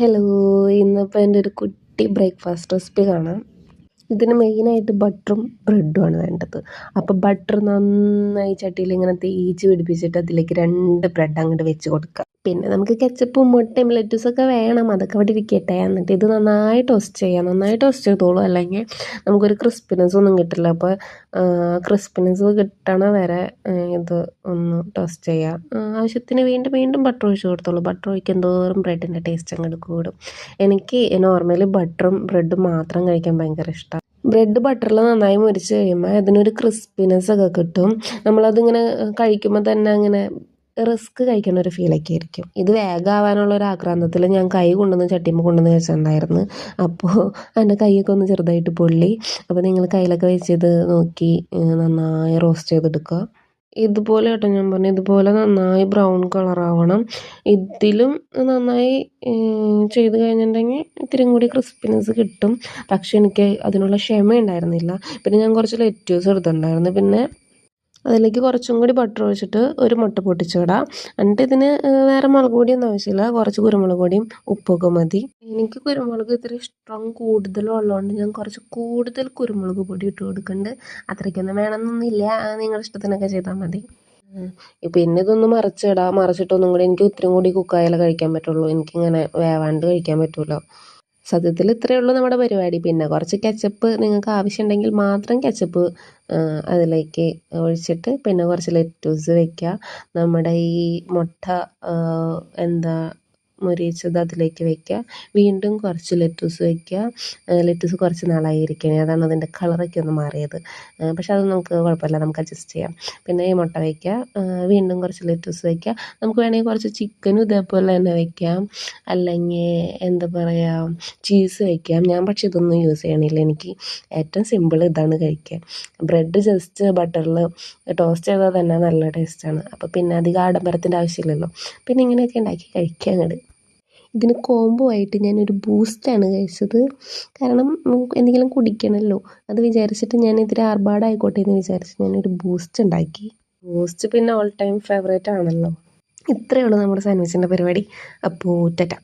Hello, ഇന്നിപ്പോൾ എൻ്റെ ഒരു കുട്ടി ബ്രേക്ക്ഫാസ്റ്റ് റെസിപ്പി കാണാം. ഇതിന് മെയിനായിട്ട് ബട്ടറും ബ്രെഡുമാണ് വേണ്ടത്. അപ്പോൾ ബട്ടർ നന്നായി ചട്ടിയിൽ ഇങ്ങനെ തേച്ച് പിടിപ്പിച്ചിട്ട് അതിലേക്ക് 2 ബ്രെഡ് അങ്ങോട്ട് വെച്ച് കൊടുക്കുക. പിന്നെ നമുക്ക് കെച്ചപ്പും മുട്ടയും ലെറ്റൂസൊക്കെ വേണം, അതൊക്കെ അവിടെ ഇരിക്കട്ടെ. എന്നിട്ട് ഇത് നന്നായി ടോസ്റ്റ് ചെയ്യാം. നന്നായി ടോസ്റ്റ് ചെയ്തോളൂ, അല്ലെങ്കിൽ നമുക്കൊരു ക്രിസ്പിനെസ് ഒന്നും കിട്ടില്ല. അപ്പോൾ ക്രിസ്പിനെസ് കിട്ടണ വരെ ഇത് ഒന്ന് ടോസ്റ്റ് ചെയ്യാം. ആവശ്യത്തിന് വീണ്ടും വീണ്ടും ബട്ടർ ഒഴിച്ച് കൊടുത്തോളൂ. ബട്ടർ ഒഴിക്കും തോറും ബ്രെഡിൻ്റെ ടേസ്റ്റ് അങ്ങോട്ട് കൂടും. എനിക്ക് നോർമലി ബട്ടറും ബ്രെഡും മാത്രം കഴിക്കാൻ ഭയങ്കര ഇഷ്ടമാണ്. ബ്രെഡ് ബട്ടറിൽ നന്നായി മുരിച്ച് കഴിയുമ്പോൾ അതിനൊരു ക്രിസ്പിനെസ് ഒക്കെ കിട്ടും. നമ്മളതിങ്ങനെ കഴിക്കുമ്പോൾ തന്നെ അങ്ങനെ റിസ്ക് കഴിക്കുന്ന ഒരു ഫീലൊക്കെ ആയിരിക്കും. ഇത് വേഗമാവാനുള്ള ഒരു ആക്രാന്തത്തിൽ ഞാൻ കൈ കൊണ്ടുവന്ന് ചട്ടിയുമ്പോൾ കൊണ്ടുവന്ന് വെച്ചിട്ടുണ്ടായിരുന്നു. അപ്പോൾ എൻ്റെ കൈയൊക്കെ ഒന്ന് ചെറുതായിട്ട് പൊള്ളി. അപ്പോൾ നിങ്ങൾ കയ്യിലൊക്കെ വെച്ചത് നോക്കി നന്നായി റോസ്റ്റ് ചെയ്തെടുക്കുക. ഇതുപോലെ കേട്ടോ ഞാൻ പറഞ്ഞു, ഇതുപോലെ നന്നായി ബ്രൗൺ കളറാവണം. ഇതിലും നന്നായി ചെയ്ത് കഴിഞ്ഞിട്ടുണ്ടെങ്കിൽ ഇത്തിരി കൂടി ക്രിസ്പിനെസ് കിട്ടും. പക്ഷെ എനിക്ക് അതിനുള്ള ക്ഷമ ഉണ്ടായിരുന്നില്ല. പിന്നെ ഞാൻ കുറച്ച് ലെറ്റ്യൂസ് എടുത്തിട്ടുണ്ടായിരുന്നു. പിന്നെ അതിലേക്ക് കുറച്ചും കൂടി ബട്ടർ ഒഴിച്ചിട്ട് ഒരു മുട്ട പൊട്ടിച്ചിടാം. എന്നിട്ട് ഇതിന് വേറെ മുളക് പൊടിയൊന്നും ആവശ്യമില്ല, കുറച്ച് കുരുമുളക് പൊടിയും ഉപ്പൊക്കെ മതി. എനിക്ക് കുരുമുളക് ഇത്തിരി ഇഷ്ടം കൂടുതലുള്ളതുകൊണ്ട് ഞാൻ കുറച്ച് കൂടുതൽ കുരുമുളക് പൊടി ഇട്ട് കൊടുക്കുന്നുണ്ട്. അത്രയ്ക്കൊന്നും വേണമെന്നൊന്നുമില്ല, നിങ്ങളുടെ ഇഷ്ടത്തിനൊക്കെ ചെയ്താൽ മതി. പിന്നെ ഇതൊന്ന് മറിച്ചിട്ടൊന്നും കൂടി എനിക്ക് ഇത്തിരി കൂടി കുക്കായാലേ കഴിക്കാൻ പറ്റുള്ളൂ. എനിക്കിങ്ങനെ വേവാണ്ട് കഴിക്കാൻ പറ്റുമല്ലോ. സത്യത്തിൽ ഇത്രയേ ഉള്ളൂ നമ്മുടെ പരിപാടി. പിന്നെ കുറച്ച് കെച്ചപ്പ് നിങ്ങൾക്ക് ആവശ്യമുണ്ടെങ്കിൽ മാത്രം കെച്ചപ്പ് അതിലേക്ക് ഒഴിച്ചിട്ട് പിന്നെ കുറച്ച് ലെറ്റൂസ് വയ്ക്കുക. നമ്മുടെ ഈ മുട്ട മൊരിയിച്ചത് അതിലേക്ക് വയ്ക്കുക. വീണ്ടും കുറച്ച് ലെറ്റൂസ് വയ്ക്കുക. ലെറ്റൂസ് കുറച്ച് നാളായി ഇരിക്കണേ, അതാണ് അതിൻ്റെ കളറൊക്കെ ഒന്ന് മാറിയത്. പക്ഷെ അത് നമുക്ക് കുഴപ്പമില്ല, നമുക്ക് അഡ്ജസ്റ്റ് ചെയ്യാം. പിന്നെ ഈ മുട്ട വയ്ക്കുക, വീണ്ടും കുറച്ച് ലെറ്റൂസ് വയ്ക്കുക. നമുക്ക് വേണമെങ്കിൽ കുറച്ച് ചിക്കനും ഇതേപോലെ തന്നെ വയ്ക്കാം, അല്ലെങ്കിൽ എന്താ പറയുക, ചീസ് വയ്ക്കാം. ഞാൻ പക്ഷെ ഇതൊന്നും യൂസ് ചെയ്യണില്ല, എനിക്ക് ഏറ്റവും സിമ്പിൾ ഇതാണ് കഴിക്കാൻ. ബ്രെഡ് ജസ്റ്റ് ബട്ടറിൽ ടോസ്റ്റ് ചെയ്താൽ തന്നെ നല്ല ടേസ്റ്റാണ്. അപ്പോൾ പിന്നെ അധികം ആഡംബരത്തിൻ്റെ ആവശ്യമില്ലല്ലോ. പിന്നെ ഇങ്ങനെയൊക്കെ ഉണ്ടാക്കി കഴിക്കാൻ അങ്ങോട്ട്. ഇതിന് കോംബോ ആയിട്ട് ഞാനൊരു ബൂസ്റ്റാണ് കഴിച്ചത്. കാരണം എന്തെങ്കിലും കുടിക്കണമല്ലോ, അത് വിചാരിച്ചിട്ട് ഞാൻ ഇത്തിരി ആർഭാടമായിക്കോട്ടെ എന്ന് വിചാരിച്ച് ഞാനൊരു ബൂസ്റ്റ് ഉണ്ടാക്കി. ബൂസ്റ്റ് പിന്നെ ഓൾ ടൈം ഫേവറേറ്റ് ആണല്ലോ. ഇത്രയേ ഉള്ളൂ നമ്മുടെ സാൻഡ്വിച്ചിൻ്റെ പരിപാടി. അപ്പോൾ ടാറ്റ.